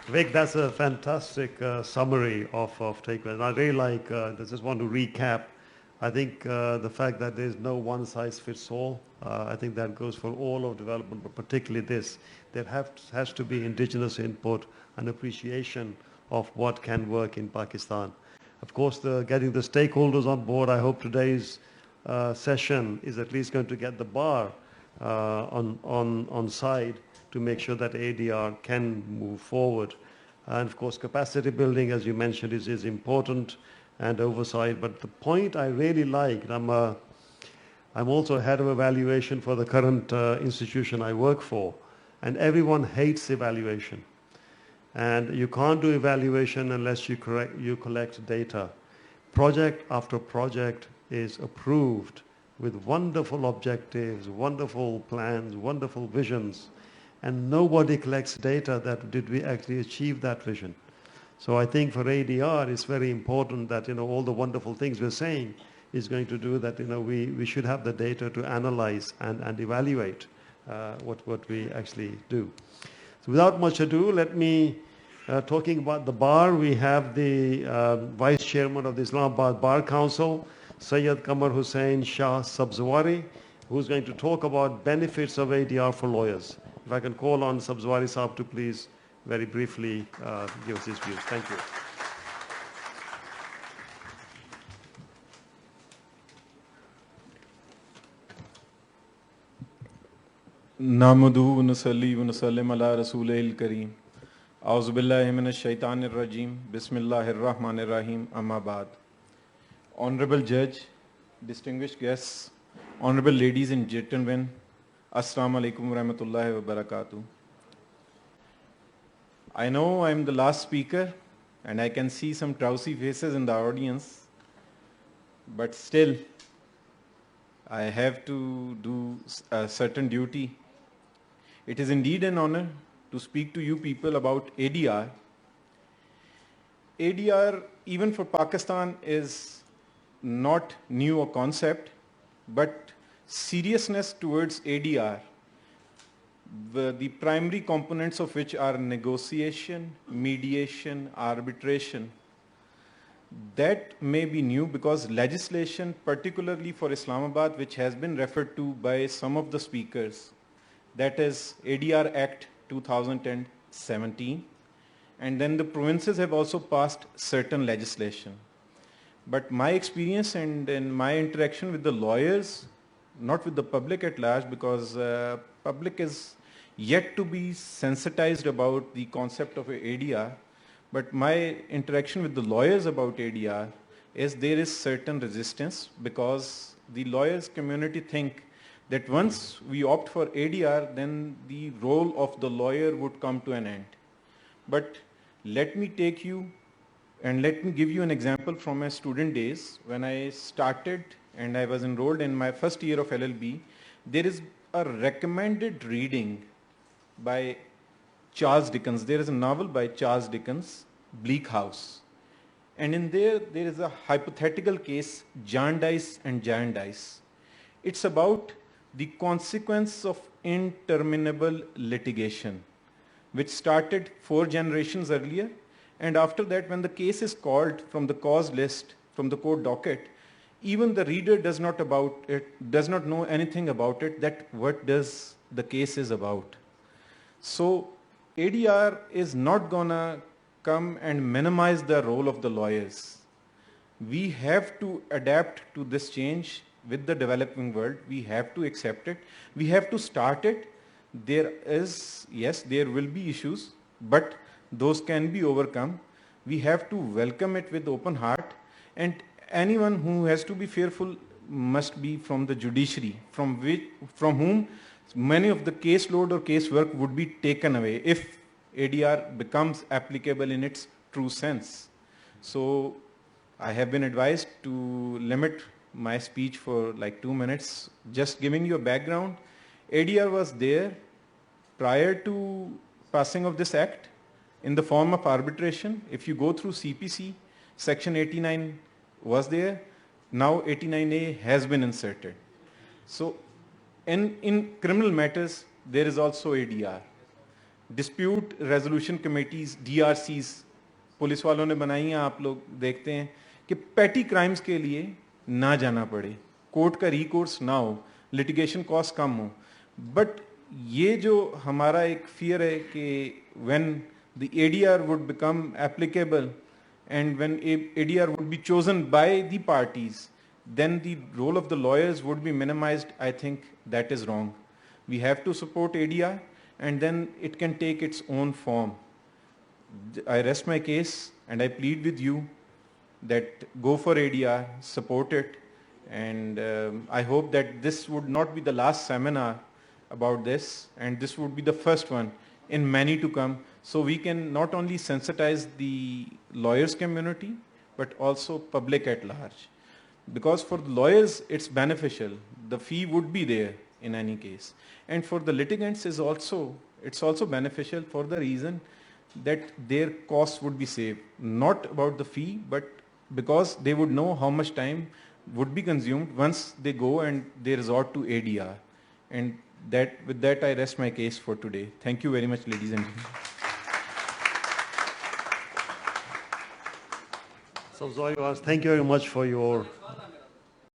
Vic, that's a fantastic summary of takeaways. And I really like, I just want to recap. I think the fact that there's no one size fits all, I think that goes for all of development, but particularly this. Has to be indigenous input and appreciation of what can work in Pakistan. Of course, getting the stakeholders on board, I hope today's session is at least going to get the bar on side to make sure that ADR can move forward. And of course, capacity building, as you mentioned, is important, and oversight. But the point I really like, I'm also head of evaluation for the current institution I work for, and everyone hates evaluation. And you can't do evaluation unless you collect data. Project after project is approved with wonderful objectives, wonderful plans, wonderful visions, and nobody collects data that did we actually achieve that vision. So I think for ADR, it's very important that all the wonderful things we're saying is going to do that. We should have the data to analyze and evaluate what we actually do. So without much ado, let me talking about the bar. We have the Vice Chairman of the Islamabad Bar Council, Syed Qamar Hussain Shah Sabzwari, who's going to talk about benefits of ADR for lawyers. If I can call on Sabzwari Saab to please very briefly give us his views. Thank you. नामदू नसली वनसल्लिम अला रसूलिल करीम औज़ु बिल्लाहि मिनश शैतानिर रजीम बिस्मिल्लाहिर रहमानिर रहीम अम्मा बाद. Honorable Judge, distinguished guests, honorable ladies and gentlemen, Assalamu alaikum wa rahmatullahi wa barakatuh. I know I'm the last speaker and I can see some drowsy faces in the audience, but still I have to do a certain duty. It is indeed an honor to speak to you people about ADR. ADR, even for Pakistan, is not new a concept, but seriousness towards ADR, the primary components of which are negotiation, mediation, arbitration, that may be new because legislation, particularly for Islamabad, which has been referred to by some of the speakers, that is ADR Act 2017, and then the provinces have also passed certain legislation. But my experience and in my interaction with the lawyers, not with the public at large, because public is yet to be sensitized about the concept of ADR, but my interaction with the lawyers about ADR is there is certain resistance because the lawyers community think that once we opt for ADR, then the role of the lawyer would come to an end. But let me take you and let me give you an example from my student days. When I started and I was enrolled in my first year of LLB, there is a recommended reading by Charles Dickens. There is a novel by Charles Dickens, Bleak House. And in there is a hypothetical case, Jarndyce and Jarndyce. It's about the consequence of interminable litigation, which started 4 generations earlier. And after that, when the case is called from the cause list, from the court docket, even the reader does not know anything about it, that what does the case is about. So ADR is not gonna come and minimize the role of the lawyers. We have to adapt to this change with the developing world. We have to accept it. We have to start it. There will be issues, but those can be overcome. We have to welcome it with open heart, and anyone who has to be fearful must be from the judiciary, from whom many of the caseload or casework would be taken away if ADR becomes applicable in its true sense. So I have been advised to limit my speech for like 2 minutes. Just giving you a background, ADR was there prior to passing of this act in the form of arbitration. If you go through CPC, section 89 was there. Now 89A has been inserted. So in criminal matters, there is also ADR. Dispute resolution committees DRCs police वालों ने बनाई हैं, आप लोग देखते हैं कि patty crimes के लिए ना जाना पड़े, कोर्ट का रिकोर्स ना हो, लिटिगेशन कॉस्ट कम हो. बट ये जो हमारा एक फियर है कि when the ADR would become applicable and when ADR would be chosen by the parties, then the role of the lawyers would be minimized. I think that is wrong. We have to support ADR and then it can take its own form. I rest my case and I plead with you that go for ADR, support it, and I hope that this would not be the last seminar about this, and this would be the first one in many to come, so we can not only sensitize the lawyers community but also public at large, because for the lawyers it's beneficial, the fee would be there in any case, and for the litigants it's also beneficial for the reason that their costs would be saved, not about the fee but because they would know how much time would be consumed once they go and they resort to ADR. And with that I rest my case for today. Thank you very much, ladies and gentlemen. Sabzwari, thank you very much for your